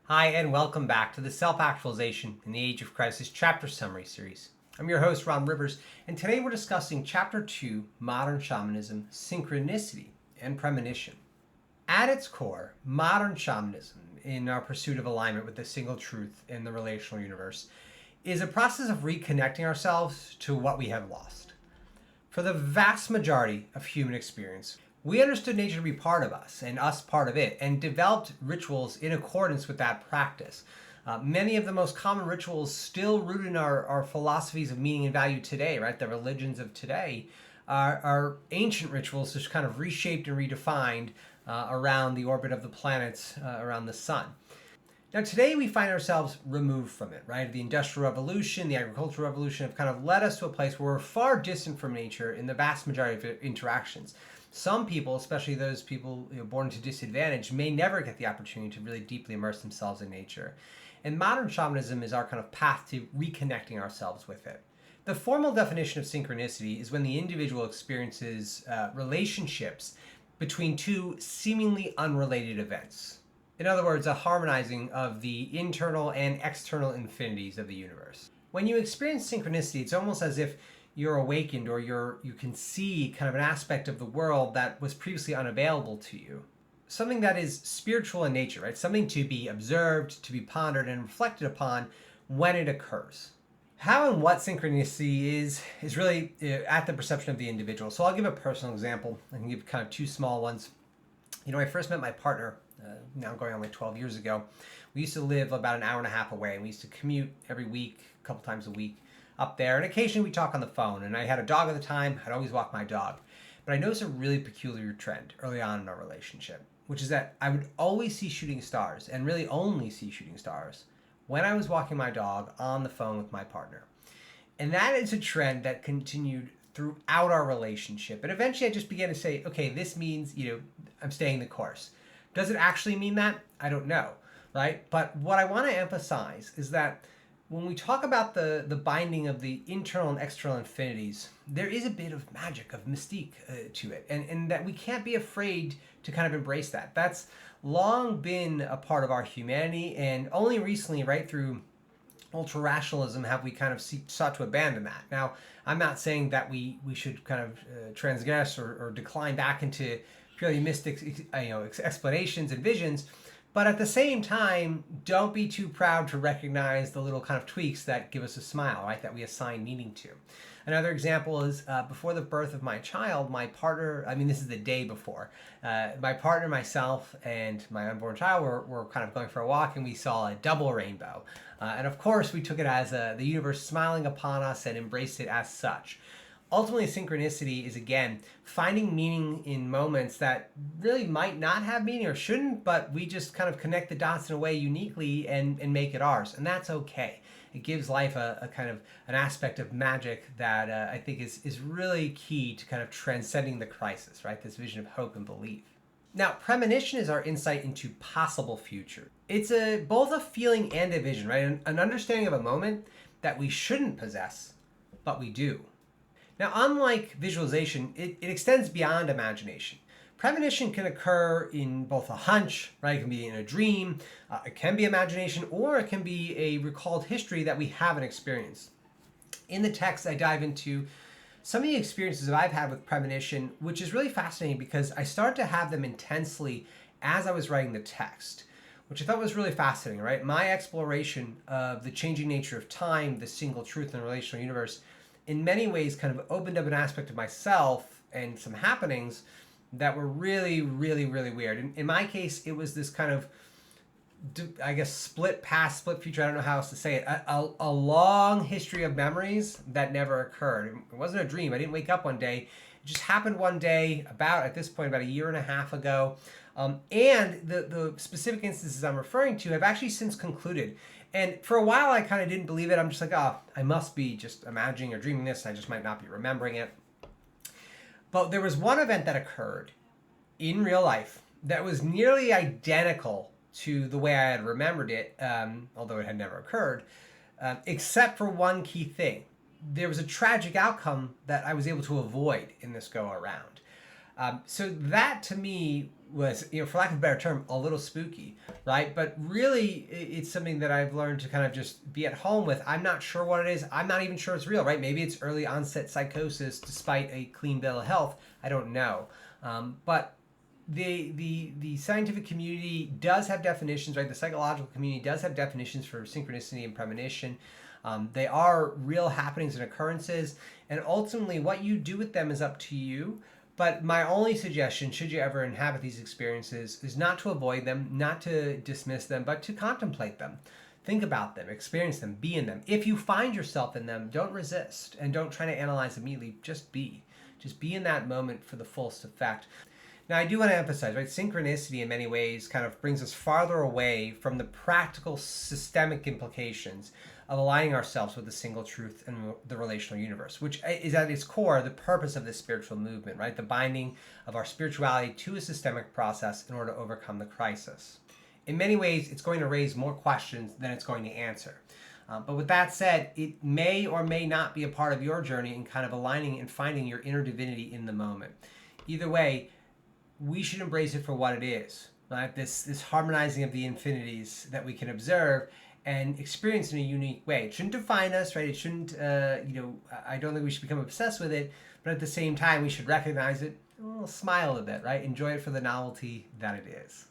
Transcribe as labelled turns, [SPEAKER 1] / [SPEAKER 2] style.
[SPEAKER 1] Hi, and welcome back to the Self-Actualization in the Age of Crisis Chapter Summary Series. I'm your host, Ron Rivers, and today we're discussing Chapter 2, Modern Shamanism, Synchronicity and Premonition. At its core, modern shamanism, in our pursuit of alignment with the single truth in the relational universe, is a process of reconnecting ourselves to what we have lost. For the vast majority of human experience, we understood nature to be part of us and us part of it, and developed rituals in accordance with that practice. Many of the most common rituals still rooted in our philosophies of meaning and value today, right? The religions of today are ancient rituals just kind of reshaped and redefined around the orbit of the planets around the sun. Now, today we find ourselves removed from it, right? The Industrial Revolution, the Agricultural Revolution have kind of led us to a place where we're far distant from nature in the vast majority of interactions. Some people, especially those people born into disadvantage, may never get the opportunity to really deeply immerse themselves in nature. And modern shamanism is our kind of path to reconnecting ourselves with it. The formal definition of synchronicity is when the individual experiences relationships between two seemingly unrelated events. In other words, a harmonizing of the internal and external infinities of the universe. When you experience synchronicity, it's almost as if you're awakened, or you can see kind of an aspect of the world that was previously unavailable to you. Something that is spiritual in nature, right? Something to be observed, to be pondered, and reflected upon when it occurs. How and what synchronicity is really at the perception of the individual. So I'll give a personal example. I can give kind of two small ones. I first met my partner, now going on like 12 years ago. We used to live about an hour and a half away, and we used to commute every week, a couple times a week, up there, and occasionally we talk on the phone. And I had a dog at the time. I'd always walk my dog. But I noticed a really peculiar trend early on in our relationship, which is that I would always see shooting stars, and really only see shooting stars, when I was walking my dog on the phone with my partner. And that is a trend that continued throughout our relationship. And eventually I just began to say, okay, this means, I'm staying the course. Does it actually mean that? I don't know, right? But what I want to emphasize is that when we talk about the binding of the internal and external infinities, there is a bit of magic, of mystique to it, and that we can't be afraid to kind of embrace that. That's long been a part of our humanity, and only recently, right through ultra-rationalism, have we kind of sought to abandon that. Now, I'm not saying that we should kind of transgress or decline back into purely mystic explanations and visions, but at the same time, don't be too proud to recognize the little kind of tweaks that give us a smile, right? That we assign meaning to. Another example is before the birth of my child, my partner, this is the day before, my partner, myself, and my unborn child were kind of going for a walk, and we saw a double rainbow. And of course, we took it as the universe smiling upon us and embraced it as such. Ultimately, synchronicity is, again, finding meaning in moments that really might not have meaning or shouldn't, but we just kind of connect the dots in a way uniquely and make it ours. And that's okay. It gives life a kind of an aspect of magic that I think is really key to kind of transcending the crisis, right? This vision of hope and belief. Now, premonition is our insight into possible future. It's both a feeling and a vision, right? An understanding of a moment that we shouldn't possess, but we do. Now, unlike visualization, it extends beyond imagination. Premonition can occur in both a hunch, right? It can be in a dream, it can be imagination, or it can be a recalled history that we haven't experienced. In the text, I dive into some of the experiences that I've had with premonition, which is really fascinating because I started to have them intensely as I was writing the text, which I thought was really fascinating, right? My exploration of the changing nature of time, the single truth in the relational universe, in many ways kind of opened up an aspect of myself and some happenings that were really, really, really weird. In my case, it was this kind of, I guess, split past, split future, I don't know how else to say it, a long history of memories that never occurred. It wasn't a dream. I didn't wake up one day. It just happened one day at this point, about a year and a half ago. And the specific instances I'm referring to have actually since concluded. And for a while, I kind of didn't believe it. I'm just like, I must be just imagining or dreaming this. I just might not be remembering it. But there was one event that occurred in real life that was nearly identical to the way I had remembered it, although it had never occurred, except for one key thing. There was a tragic outcome that I was able to avoid in this go around. So that, to me, was, for lack of a better term, a little spooky, right? But really, it's something that I've learned to kind of just be at home with. I'm not sure what it is. I'm not even sure it's real, right? Maybe it's early onset psychosis despite a clean bill of health. I don't know. But the scientific community does have definitions, right? The psychological community does have definitions for synchronicity and premonition. They are real happenings and occurrences, and ultimately what you do with them is up to you. But my only suggestion, should you ever inhabit these experiences, is not to avoid them, not to dismiss them, but to contemplate them. Think about them, experience them, be in them. If you find yourself in them, don't resist and don't try to analyze immediately. Just be. Just be in that moment for the fullest effect. Now, I do want to emphasize, right, synchronicity in many ways kind of brings us farther away from the practical systemic implications of aligning ourselves with the single truth in the relational universe, which is at its core the purpose of this spiritual movement, right? The binding of our spirituality to a systemic process in order to overcome the crisis. In many ways, it's going to raise more questions than it's going to answer. But with that said, it may or may not be a part of your journey in kind of aligning and finding your inner divinity in the moment. Either way, we should embrace it for what it is, right? This harmonizing of the infinities that we can observe and experience in a unique way. It shouldn't define us, right? It shouldn't, I don't think we should become obsessed with it, but at the same time, we should recognize it, smile a bit, right? Enjoy it for the novelty that it is.